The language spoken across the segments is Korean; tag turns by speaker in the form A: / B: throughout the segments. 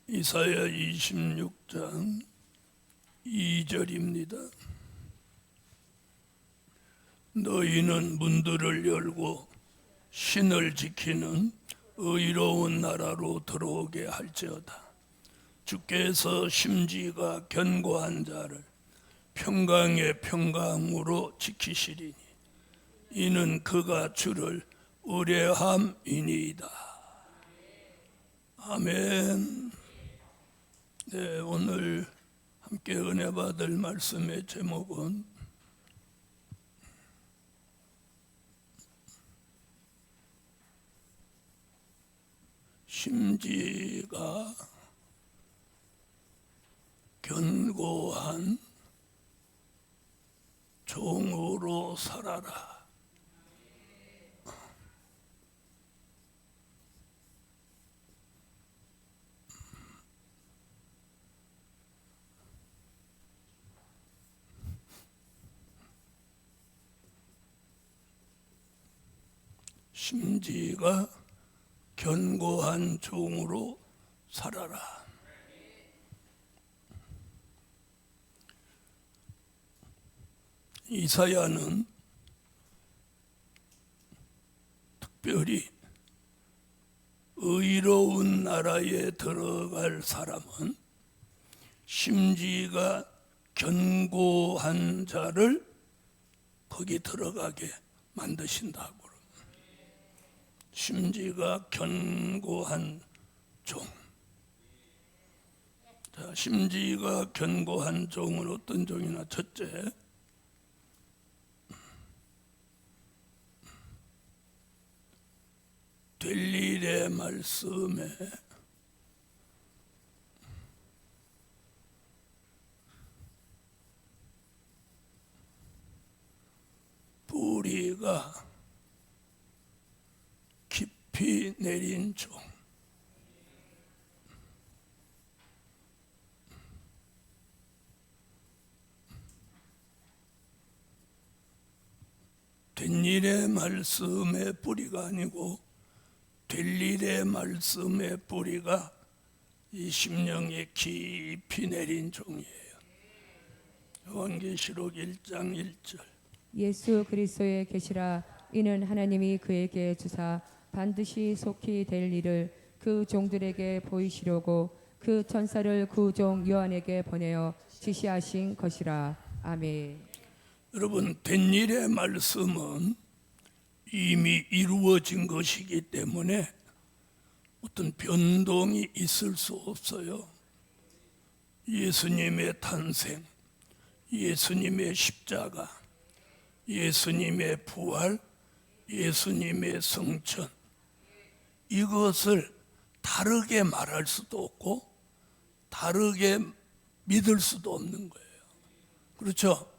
A: 이사야 26장 2절입니다. 너희는 문들을 열고 신을 지키는 의로운 나라로 들어오게 할지어다. 주께서 심지가 견고한 자를 평강의 평강으로 지키시리니 이는 그가 주를 의뢰함이니이다. 아멘. 네, 오늘 함께 은혜 받을 말씀의 제목은 심지가 견고한 종으로 살아라. 심지가 견고한 종으로 살아라. 이사야는 특별히 의로운 나라에 들어갈 사람은 심지가 견고한 자를 거기 들어가게 만드신다고. 심지가 견고한 종. 자, 심지가 견고한 종은 어떤 종이나? 첫째, 될 일의 말씀에 뿌리가 깊이 내린 종. 된 일의 말씀의 뿌리가 아니고 될 일의 말씀의 뿌리가 이 심령에 깊이 내린 종이에요. 요한계시록 1장 1절.
B: 예수 그리스도의 계시라. 이는 하나님이 그에게 주사 반드시 속히 될 일을 그 종들에게 보이시려고 그 천사를 그 종 요한에게 보내어 지시하신 것이라. 아멘.
A: 여러분, 된 일의 말씀은 이미 이루어진 것이기 때문에 어떤 변동이 있을 수 없어요. 예수님의 탄생, 예수님의 십자가, 예수님의 부활, 예수님의 성천, 이것을 다르게 말할 수도 없고 다르게 믿을 수도 없는 거예요. 그렇죠?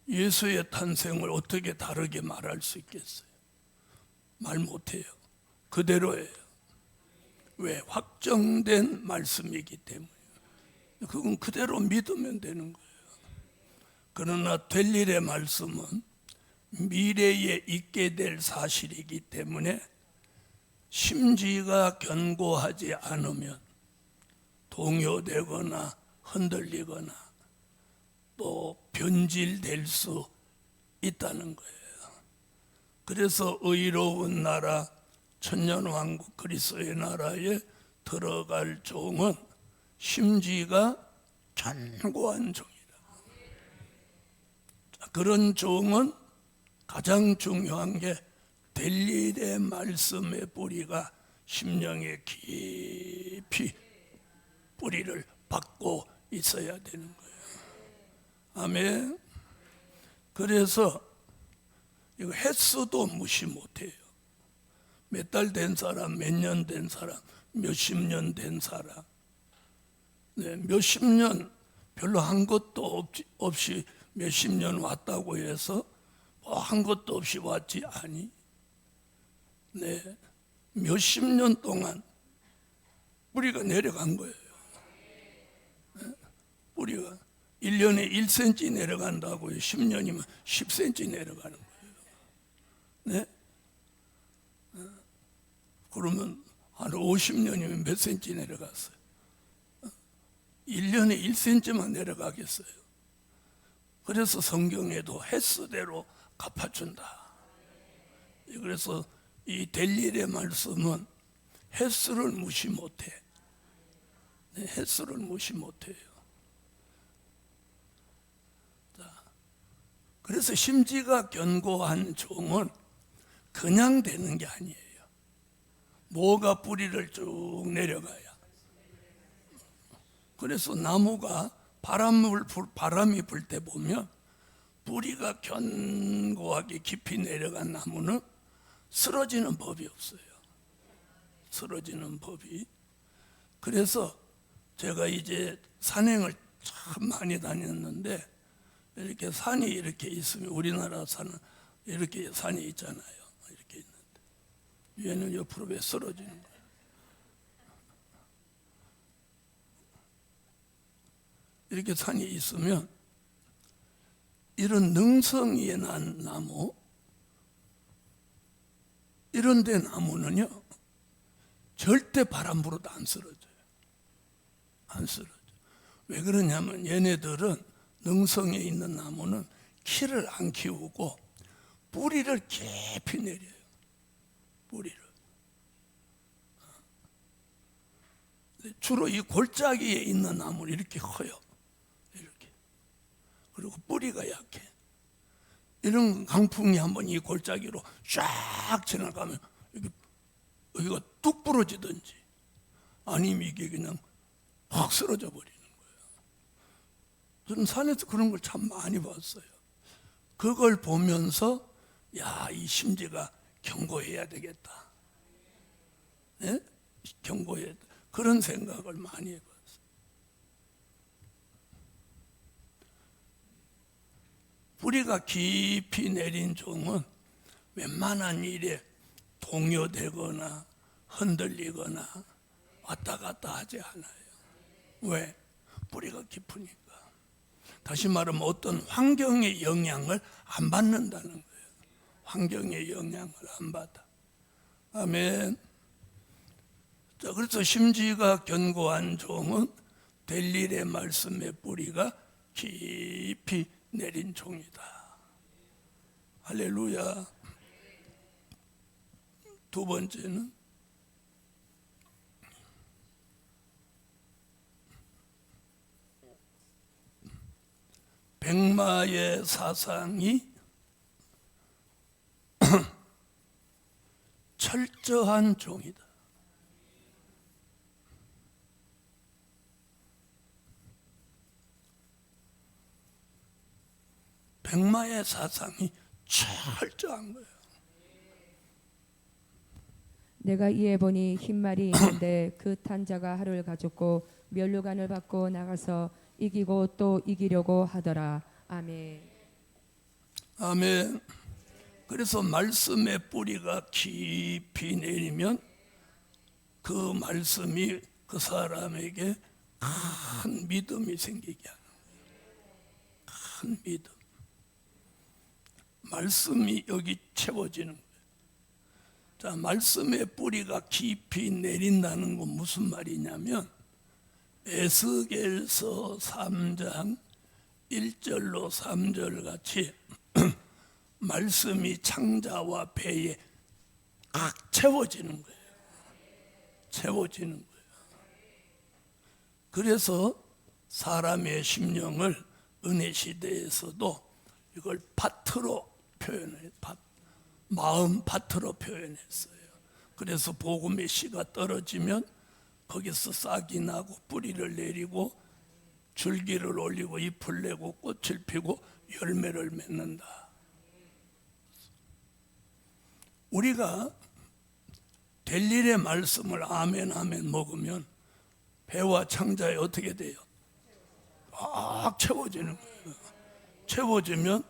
A: 예수의 탄생을 어떻게 다르게 말할 수 있겠어요? 말 못해요. 그대로예요. 왜? 확정된 말씀이기 때문에. 그건 그대로 믿으면 되는 거예요. 그러나 될 일의 말씀은 미래에 있게 될 사실이기 때문에 심지가 견고하지 않으면 동요되거나 흔들리거나 또 변질될 수 있다는 거예요. 그래서 의로운 나라, 천년왕국 그리스도의 나라에 들어갈 종은 심지가 견고한 종이라. 그런 종은 가장 중요한 게 될 일의 말씀의 뿌리가 심령에 깊이 뿌리를 받고 있어야 되는 거예요. 아멘. 그래서 이거 횟수도 무시 못해요. 몇 달 된 사람, 몇 년 된 사람, 몇십 년 된 사람, 네, 몇십 년 별로 한 것도 없이 몇십 년 왔다고 해서 한 것도 없이 왔지 아니. 네, 몇십 년 동안 뿌리가 내려간 거예요. 네? 뿌리가 1년에 1cm 내려간다고요. 10년이면 10cm 내려가는 거예요. 네? 그러면 한 50년이면 몇 cm 내려갔어요? 1년에 1cm만 내려가겠어요. 그래서 성경에도 횟수대로 갚아준다. 그래서 이 될 일의 말씀은 횟수를 무시 못해. 네, 횟수를 무시 못해요. 자, 그래서 심지가 견고한 종은 그냥 되는 게 아니에요. 뭐가 뿌리를 쭉 내려가야. 그래서 나무가 바람이 불 때 보면 뿌리가 견고하게 깊이 내려간 나무는 쓰러지는 법이 없어요. 쓰러지는 법이. 그래서 제가 이제 산행을 참 많이 다녔는데, 이렇게 산이 이렇게 있으면, 우리나라 산은 이렇게 산이 있잖아요. 이렇게 있는데 얘는 옆으로 왜 쓰러지는 거예요? 이렇게 산이 있으면 이런 능성이에 난 나무, 이런 데 나무는요 절대 바람 불어도 안 쓰러져요. 안 쓰러져. 왜 그러냐면 얘네들은, 능성에 있는 나무는 키를 안 키우고 뿌리를 깊이 내려요. 뿌리를. 주로 이 골짜기에 있는 나무는 이렇게 커요. 이렇게. 그리고 뿌리가 약해. 이런 강풍이 한번 이 골짜기로 쫙 지나가면 여기가 뚝 부러지든지, 아니면 이게 그냥 확 쓰러져 버리는 거예요. 저는 산에서 그런 걸 참 많이 봤어요. 그걸 보면서 야, 이 심지가 견고해야 되겠다. 네? 견고해야 돼. 그런 생각을 많이 해봤어요. 뿌리가 깊이 내린 종은 웬만한 일에 동요되거나 흔들리거나 왔다 갔다 하지 않아요. 왜? 뿌리가 깊으니까. 다시 말하면 어떤 환경의 영향을 안 받는다는 거예요. 환경의 영향을 안 받아. 아멘. 자, 그래서 심지가 견고한 종은 될 일의 말씀의 뿌리가 깊이 내린 종이다. 할렐루야. 두 번째는 백마의 사상이 철저한 종이다. 백마의 사상이 철저한 거예요.
B: 내가 이에 보니 흰 말이 있는데 그 탄 자가 활을 가졌고 면류관을 받고 나가서 이기고 또 이기려고 하더라. 아멘.
A: 아멘. 그래서 말씀의 뿌리가 깊이 내리면 그 말씀이 그 사람에게 큰 믿음이 생기게 하는 거예요. 큰 믿음. 말씀이 여기 채워지는 거예요. 자, 말씀의 뿌리가 깊이 내린다는 건 무슨 말이냐면, 에스겔서 3장 1절로 3절 같이 말씀이 창자와 배에 꽉 채워지는 거예요. 채워지는 거예요. 그래서 사람의 심령을 은혜 시대에서도 이걸 밭으로 표현해요. 마음 밭으로 표현했어요. 그래서 복음의 씨가 떨어지면 거기서 싹이 나고 뿌리를 내리고 줄기를 올리고 잎을 내고 꽃을 피고 열매를 맺는다. 우리가 될 일의 말씀을 아멘 아멘 먹으면 배와 창자에 어떻게 돼요? 막 채워지는 거예요. 채워지면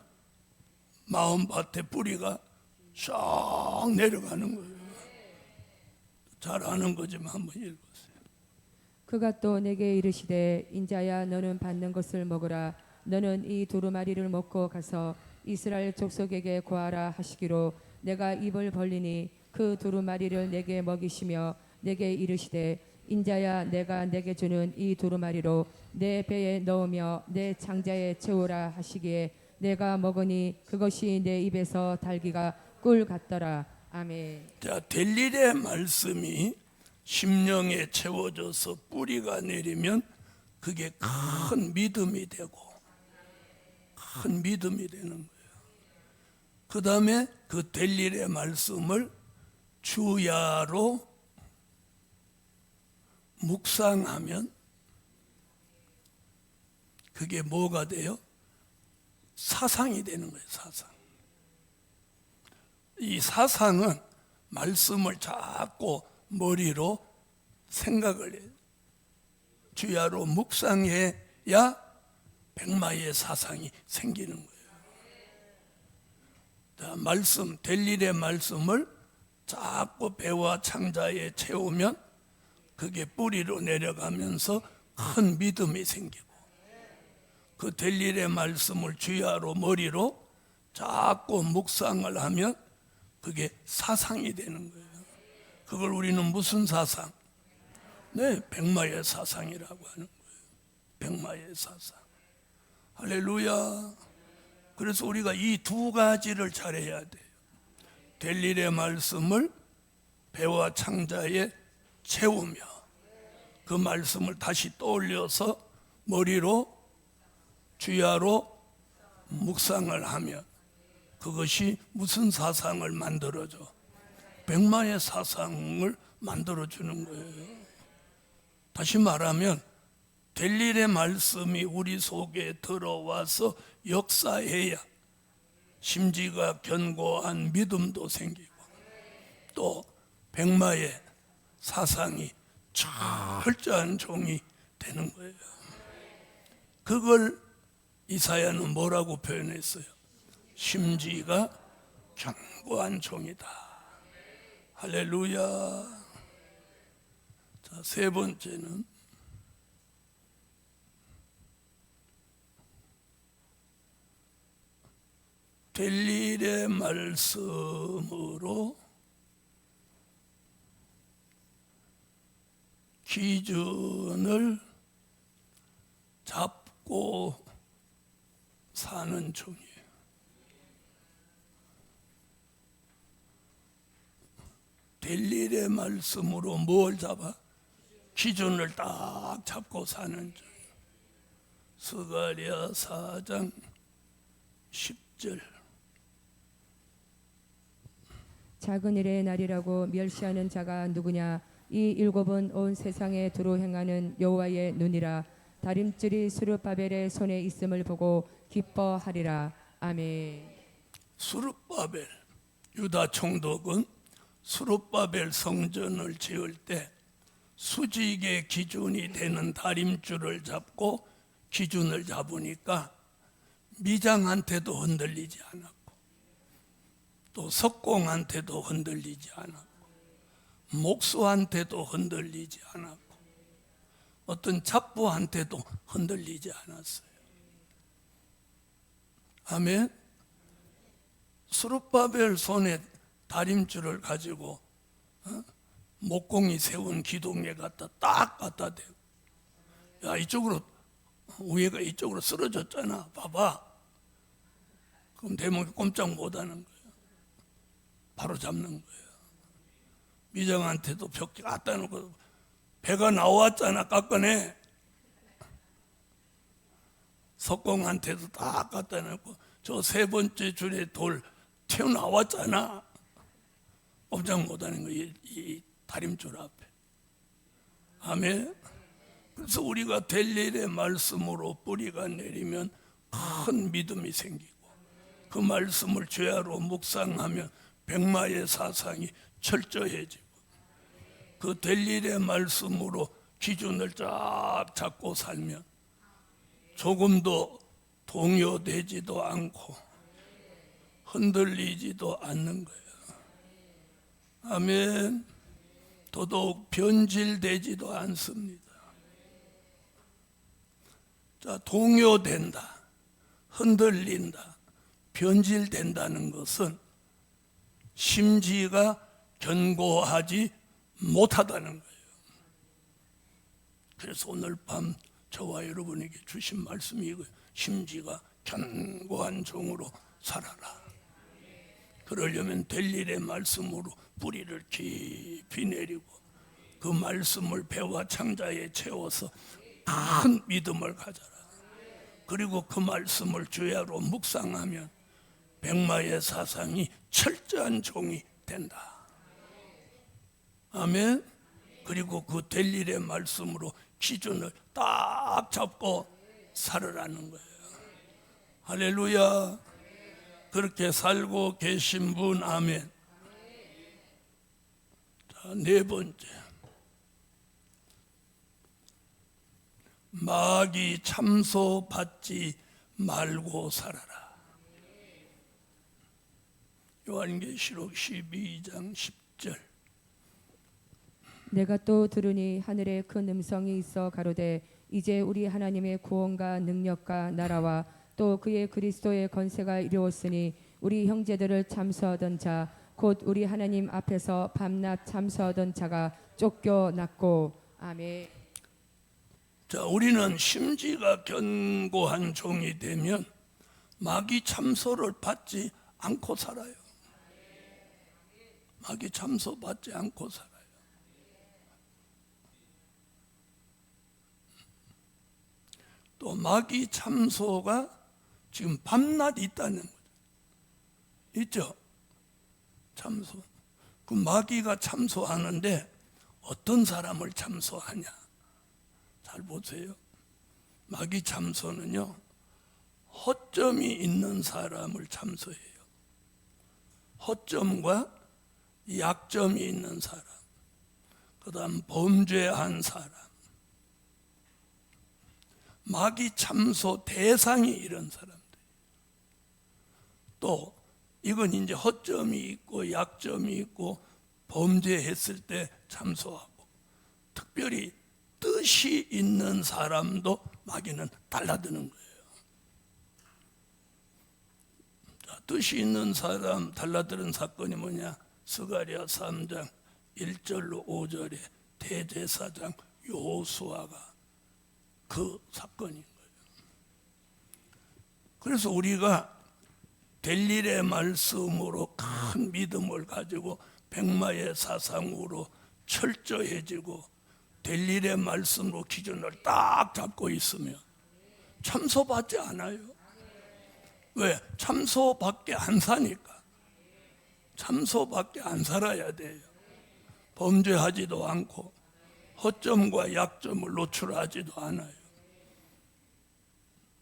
A: 마음밭에 뿌리가 쫙 내려가는 거예요. 잘 아는 거지만 한번 읽어보세요.
B: 그가 또 내게 이르시되 인자야 너는 받는 것을 먹으라. 너는 이 두루마리를 먹고 가서 이스라엘 족속에게 고하라 하시기로 내가 입을 벌리니 그 두루마리를 내게 먹이시며 내게 이르시되 인자야 내가 내게 주는 이 두루마리로 내 배에 넣으며 내 창자에 채우라 하시기에 내가 먹으니 그것이 내 입에서 달기가 꿀 같더라. 아멘.
A: 자, 될 일의 말씀이 심령에 채워져서 뿌리가 내리면 그게 큰 믿음이 되고 큰 믿음이 되는 거예요. 그 다음에 그 될 일의 말씀을 주야로 묵상하면 그게 뭐가 돼요? 사상이 되는 거예요. 사상. 이 사상은 말씀을 자꾸 머리로 생각을 해요. 주야로 묵상해야 백마의 사상이 생기는 거예요. 자, 말씀, 될 일의 말씀을 자꾸 배와 창자에 채우면 그게 뿌리로 내려가면서 큰 믿음이 생기고, 그 될 일의 말씀을 주야로 머리로 자꾸 묵상을 하면 그게 사상이 되는 거예요. 그걸 우리는 무슨 사상? 네, 백마의 사상이라고 하는 거예요. 백마의 사상. 할렐루야. 그래서 우리가 이 두 가지를 잘해야 돼요. 될 일의 말씀을 배와 창자에 채우며 그 말씀을 다시 떠올려서 머리로 주야로 묵상을 하면 그것이 무슨 사상을 만들어줘? 백마의 사상을 만들어주는 거예요. 다시 말하면 될 일의 말씀이 우리 속에 들어와서 역사해야 심지가 견고한 믿음도 생기고 또 백마의 사상이 철저한 종이 되는 거예요. 그걸 이사야는 뭐라고 표현했어요? 심지가 견고한 종이다. 할렐루야. 자, 세 번째는 될 일의 말씀으로 기준을 잡고 사는 종이에요. 될 일의 말씀으로 뭘 잡아? 기준을 딱 잡고 사는 종. 스가랴 4장 10절.
B: 작은 일의 날이라고 멸시하는 자가 누구냐? 이 일곱은 온 세상에 두루 행하는 여호와의 눈이라. 다림줄이 스룹바벨의 손에 있음을 보고 기뻐하리라. 아멘.
A: 스룹바벨 유다 총독은 스룹바벨 성전을 지을 때 수직의 기준이 되는 다림줄을 잡고 기준을 잡으니까 미장한테도 흔들리지 않았고 또 석공한테도 흔들리지 않았고 목수한테도 흔들리지 않았고 어떤 잡부한테도 흔들리지 않았어요. 아멘. 스룹바벨 손에 다림줄을 가지고 목공이 세운 기둥에 갖다 대고, 야, 이쪽으로 위에가 이쪽으로 쓰러졌잖아. 봐봐. 그럼 대목이 꼼짝 못하는 거예요. 바로 잡는 거예요. 미장한테도 벽 갖다 놓고 배가 나왔잖아. 깎아내. 석공한테도 다 갖다 놓고 저 세 번째 줄에 돌 튀어나왔잖아. 꼼짝 못하는 거예요. 이 다림줄 앞에. 아멘. 그래서 우리가 될 일의 말씀으로 뿌리가 내리면 큰 믿음이 생기고 그 말씀을 주야로 묵상하면 백마의 사상이 철저해지고 그 될 일의 말씀으로 기준을 쫙 잡고 살면 조금도 동요되지도 않고 흔들리지도 않는 거예요. 아멘. 더더욱 변질되지도 않습니다. 자, 동요된다, 흔들린다, 변질된다는 것은 심지가 견고하지 못하다는 거예요. 그래서 오늘 밤 저와 여러분에게 주신 말씀이 이거예요. 심지가 견고한 종으로 살아라. 그러려면 될 일의 말씀으로 뿌리를 깊이 내리고 그 말씀을 배와 창자에 채워서 큰 믿음을 가져라. 그리고 그 말씀을 주야로 묵상하면 백마의 사상이 철저한 종이 된다. 아멘. 그리고 그 될 일의 말씀으로 기준을 딱 잡고 살으라는 거예요. 할렐루야. 그렇게 살고 계신 분, 아멘. 자, 네 번째, 마귀 참소 받지 말고 살아라. 요한계시록 12장 10절.
B: 내가 또 들으니 하늘에 큰 음성이 있어 가로되 이제 우리 하나님의 구원과 능력과 나라와 또 그의 그리스도의 권세가 이루었으니 우리 형제들을 참소하던 자 곧 우리 하나님 앞에서 밤낮 참소하던 자가 쫓겨났고. 아멘.
A: 자, 우리는 심지가 견고한 종이 되면 마귀 참소를 받지 않고 살아요. 마귀 참소 받지 않고 살아요. 또 마귀 참소가 지금 밤낮 있다는 거죠. 있죠? 참소. 그 마귀가 참소하는데 어떤 사람을 참소하냐? 잘 보세요. 마귀 참소는요, 허점이 있는 사람을 참소해요. 허점과 약점이 있는 사람, 그 다음 범죄한 사람. 마귀 참소 대상이 이런 사람들. 또 이건 이제 허점이 있고 약점이 있고 범죄했을 때 참소하고, 특별히 뜻이 있는 사람도 마귀는 달라드는 거예요. 자, 뜻이 있는 사람 달라드는 사건이 뭐냐? 스가랴 3장 1절로 5절에 대제사장 여호수아가 그 사건인 거예요. 그래서 우리가 될 일의 말씀으로 큰 믿음을 가지고 백마의 사상으로 철저해지고 될 일의 말씀으로 기준을 딱 잡고 있으면 참소받지 않아요. 왜? 참소밖에 안 사니까. 참소밖에 안 살아야 돼요. 범죄하지도 않고 허점과 약점을 노출하지도 않아요.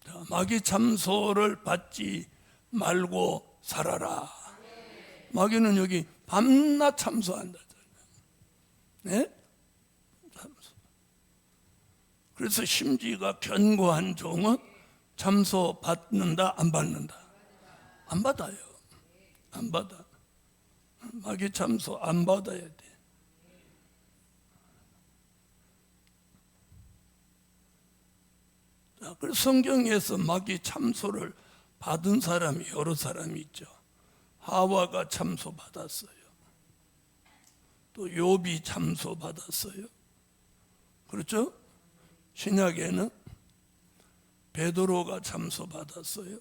A: 자, 마귀 참소를 받지 말고 살아라. 마귀는 여기 밤낮 참소한다잖아요. 네? 참소. 그래서 심지가 견고한 종은 참소 받는다, 안 받는다? 안 받아요. 안 받아. 마귀 참소 안 받아야 돼. 자, 그래서 성경에서 마귀 참소를 받은 사람이 여러 사람이 있죠. 하와가 참소 받았어요. 또 욥이 참소 받았어요. 그렇죠? 신약에는 베드로가 참소 받았어요.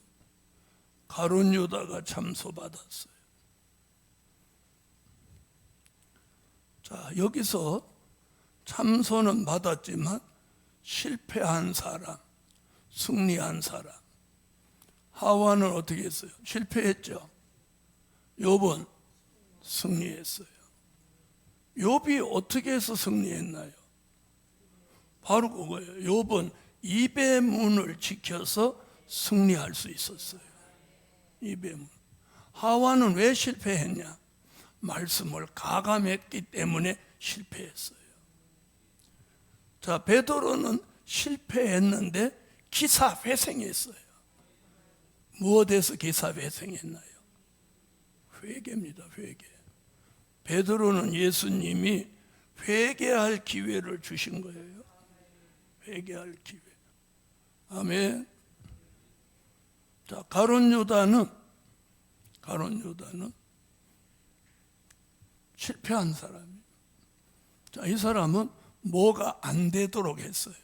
A: 가룟 유다가 참소 받았어요. 자, 여기서 참소는 받았지만 실패한 사람, 승리한 사람. 하와는 어떻게 했어요? 실패했죠. 욥은 승리했어요. 욥이 어떻게 해서 승리했나요? 바로 그거예요. 욥은 입의 문을 지켜서 승리할 수 있었어요. 입의 문. 하와는 왜 실패했냐? 말씀을 가감했기 때문에 실패했어요. 자, 베드로는 실패했는데 기사회생했어요. 무엇에서 기사회생했나요? 회개입니다. 회개. 베드로는 예수님이 회개할 기회를 주신 거예요. 회개할 기회. 아멘. 자, 가룟 유다는 실패한 사람이에요. 자, 이 사람은 뭐가 안 되도록 했어요.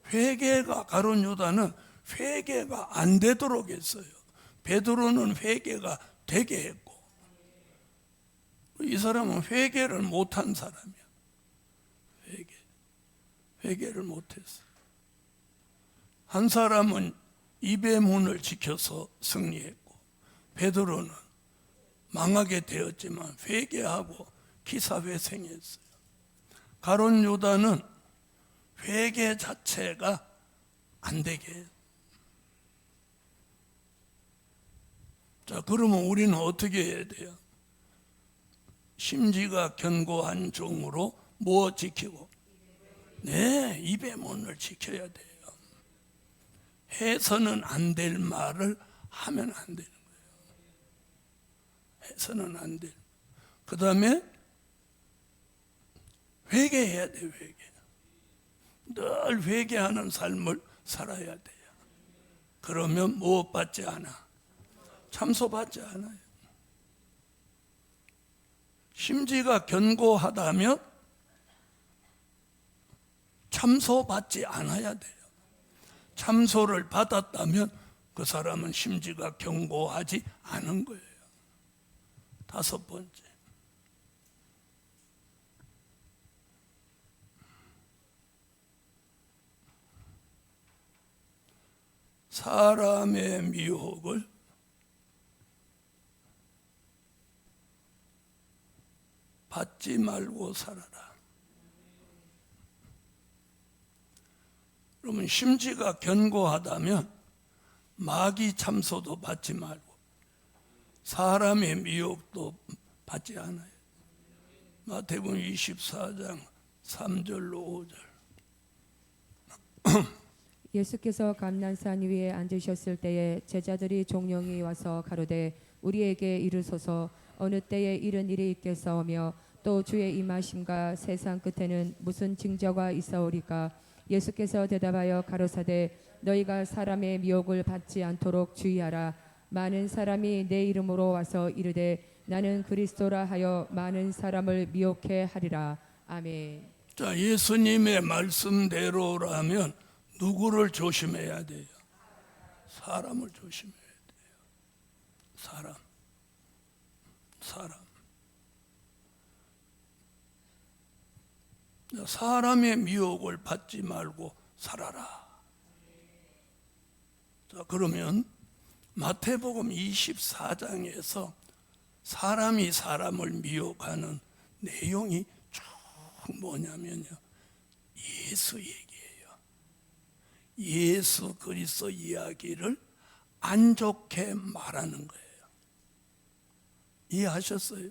A: 회개가, 가룟 유다는 회개가 안 되도록 했어요. 베드로는 회개가 되게 했고, 이 사람은 회개를 못한 사람이야. 회개를 못했어. 한 사람은 입의 문을 지켜서 승리했고, 베드로는 망하게 되었지만 회개하고 기사회생했어요. 가룟 유다는 회개 자체가 안 되게 해요. 자, 그러면 우리는 어떻게 해야 돼요? 심지가 견고한 종으로 뭐 지키고? 네, 입의 문을 지켜야 돼요. 해서는 안 될 말을 하면 안 되는 거예요. 해서는 안 될. 그 다음에 회개해야 돼요. 회개. 늘 회개하는 삶을 살아야 돼요. 그러면 무엇 받지 않아? 참소받지 않아요. 심지가 견고하다면 참소받지 않아야 돼요. 참소를 받았다면 그 사람은 심지가 견고하지 않은 거예요. 다섯 번째, 사람의 미혹을 받지 말고 살아라. 그러면 심지가 견고하다면 마귀 참소도 받지 말고 사람의 미혹도 받지 않아요. 마태복음 24장 3절로 5절.
B: 예수께서 감난산 위에 앉으셨을 때에 제자들이 종령이 와서 가로되 우리에게 이르소서 어느 때에 이런 일이 있겠사오며 또 주의 임하심과 세상 끝에는 무슨 징조가 있사오리까? 예수께서 대답하여 가로사대 너희가 사람의 미혹을 받지 않도록 주의하라. 많은 사람이 내 이름으로 와서 이르되 나는 그리스도라 하여 많은 사람을 미혹해 하리라. 아멘.
A: 자, 예수님의 말씀대로라면 누구를 조심해야 돼요? 사람을 조심해야 돼요. 사람. 사람의 미혹을 받지 말고 살아라. 자, 그러면 마태복음 24장에서 사람이 사람을 미혹하는 내용이 쭉 뭐냐면요, 예수 얘기예요. 예수 그리스도 이야기를 안 좋게 말하는 거예요. 이해하셨어요?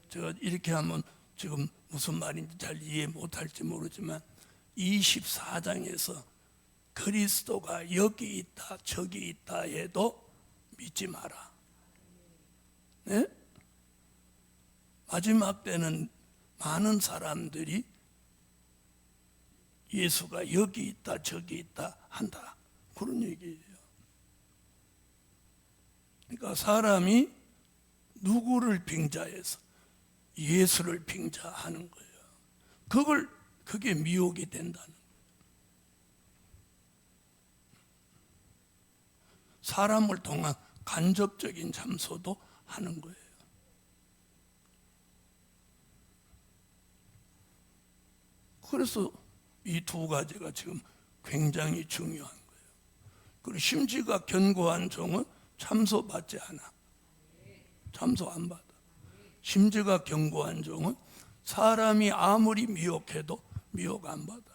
A: 제가 이렇게 하면 지금 무슨 말인지 잘 이해 못할지 모르지만 24장에서 그리스도가 여기 있다 저기 있다 해도 믿지 마라. 네? 마지막 때는 많은 사람들이 예수가 여기 있다 저기 있다 한다, 그런 얘기예요. 그러니까 사람이 누구를 빙자해서 예수를 빙자하는 거예요. 그게 미혹이 된다는 거예요. 사람을 통한 간접적인 참소도 하는 거예요. 그래서 이 두 가지가 지금 굉장히 중요한 거예요. 그리고 심지가 견고한 종은 참소받지 않아. 참소 안 받아. 심지가 견고한 종은 사람이 아무리 미혹해도 미혹 안 받아.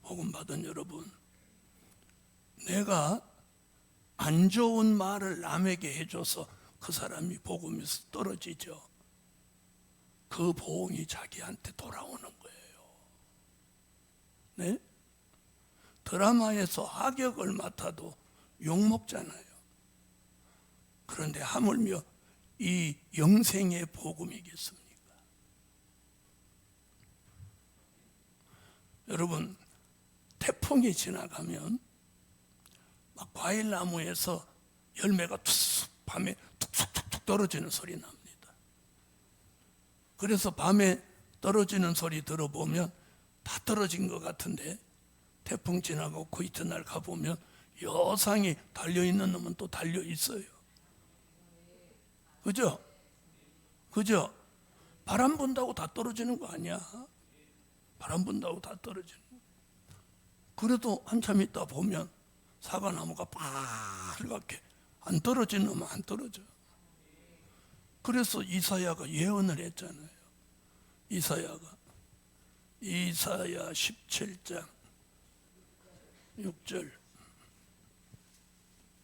A: 복음 받은 여러분, 내가 안 좋은 말을 남에게 해줘서 그 사람이 복음에서 떨어지죠. 그 보응이 자기한테 돌아오는 거예요. 네? 드라마에서 악역을 맡아도 욕먹잖아요. 그런데 하물며 이 영생의 복음이겠습니까? 여러분, 태풍이 지나가면 막 과일나무에서 열매가 밤에 툭툭툭툭 떨어지는 소리 납니다. 그래서 밤에 떨어지는 소리 들어보면 다 떨어진 것 같은데 태풍 지나고 그 이튿날 가보면 여상이 달려있는 놈은 또 달려있어요. 그죠? 그죠? 바람 분다고 다 떨어지는 거 아니야. 바람 분다고 다 떨어지는 거. 그래도 한참 있다 보면 사과나무가 빨갛게 안 떨어지는 놈은 안 떨어져. 그래서 이사야가 예언을 했잖아요. 이사야 17장 6절.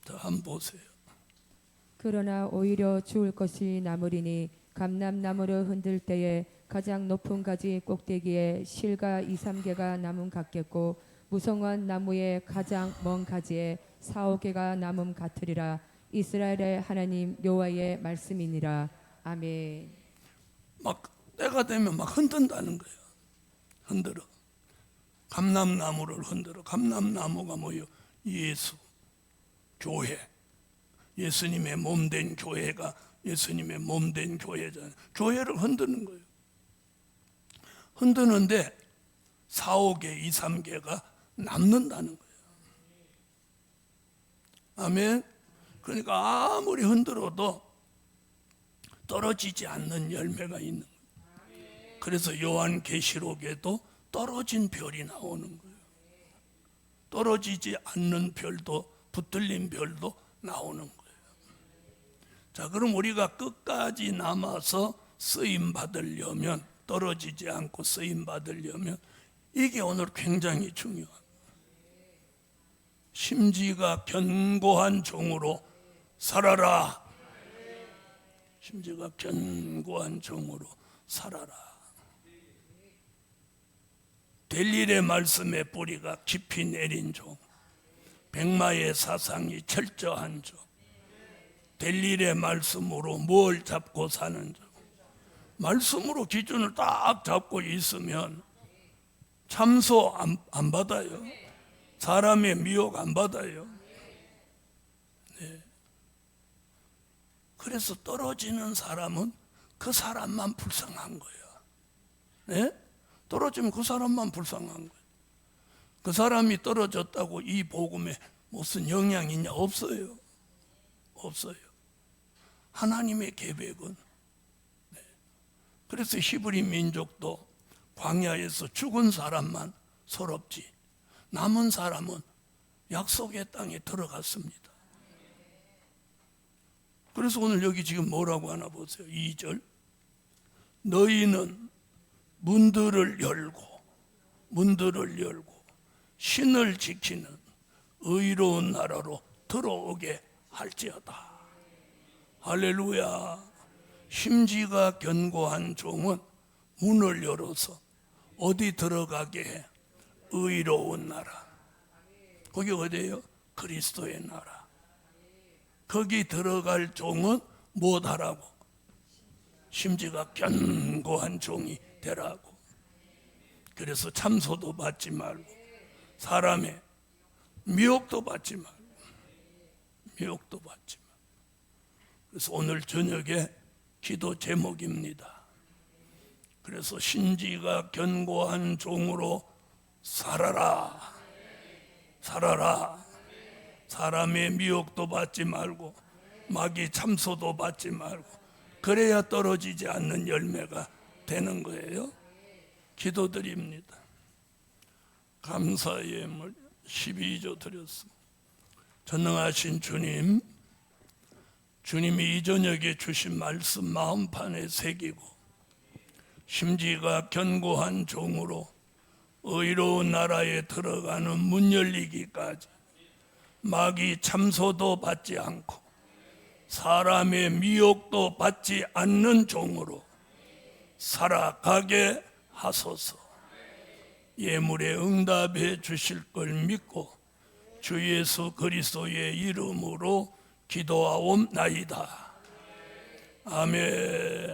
A: 자, 한번 보세요.
B: 그러나 오히려 죽을 것이 남으리니 감람나무를 흔들 때에 가장 높은 가지 꼭대기에 실과 2~3개가 남음 같겠고 무성한 나무의 가장 먼 가지에 4~5개가 남음 같으리라. 이스라엘의 하나님 여호와의 말씀이니라. 아멘.
A: 막 때가 되면 막 흔든다는 거예요. 흔들어. 감람나무를 흔들어. 감람나무가 뭐예요? 예수, 교회. 예수님의 몸된 교회가 예수님의 몸된 교회잖아요. 교회를 흔드는 거예요. 흔드는데 4~5개, 2~3개가 남는다는 거예요. 아멘. 그러니까 아무리 흔들어도 떨어지지 않는 열매가 있는 거예요. 그래서 요한계시록에도 떨어진 별이 나오는 거예요. 떨어지지 않는 별도, 붙들린 별도 나오는 거예요. 자, 그럼 우리가 끝까지 남아서 쓰임 받으려면, 떨어지지 않고 쓰임 받으려면 이게 오늘 굉장히 중요합니다. 심지가 견고한 종으로 살아라. 심지가 견고한 종으로 살아라. 될 일의 말씀의 뿌리가 깊이 내린 종, 백마의 사상이 철저한 종, 될 일의 말씀으로 뭘 잡고 사는 종. 말씀으로 기준을 딱 잡고 있으면 참소 안 받아요. 사람의 미혹 안 받아요. 네. 그래서 떨어지는 사람은 그 사람만 불쌍한 거예요. 네? 떨어지면 그 사람만 불쌍한 거예요. 그 사람이 떨어졌다고 이 복음에 무슨 영향이 있냐? 없어요. 없어요. 하나님의 계획은. 네. 그래서 히브리 민족도 광야에서 죽은 사람만 서럽지 남은 사람은 약속의 땅에 들어갔습니다. 그래서 오늘 여기 지금 뭐라고 하나 보세요. 2절. 너희는 문들을 열고 신을 지키는 의로운 나라로 들어오게 할지어다. 할렐루야. 심지가 견고한 종은 문을 열어서 어디 들어가게 해? 의로운 나라. 거기 어디예요? 그리스도의 나라. 거기 들어갈 종은 뭐하라고? 심지가 견고한 종이 되라고. 그래서 참소도 받지 말고 사람의 미혹도 받지 말고 미혹도 받지 말고. 그래서 오늘 저녁에 기도 제목입니다. 그래서 신지가 견고한 종으로 살아라. 살아라. 사람의 미혹도 받지 말고 마귀 참소도 받지 말고 그래야 떨어지지 않는 열매가 되는 거예요. 기도드립니다. 감사의 예물 12조 드렸습니다. 전능하신 주님, 주님이 이 저녁에 주신 말씀 마음판에 새기고 심지가 견고한 종으로 의로운 나라에 들어가는 문 열리기까지 마귀 참소도 받지 않고 사람의 미혹도 받지 않는 종으로 살아가게 하소서. 예물에 응답해 주실 걸 믿고 주 예수 그리스도의 이름으로 기도하옵나이다. 아멘.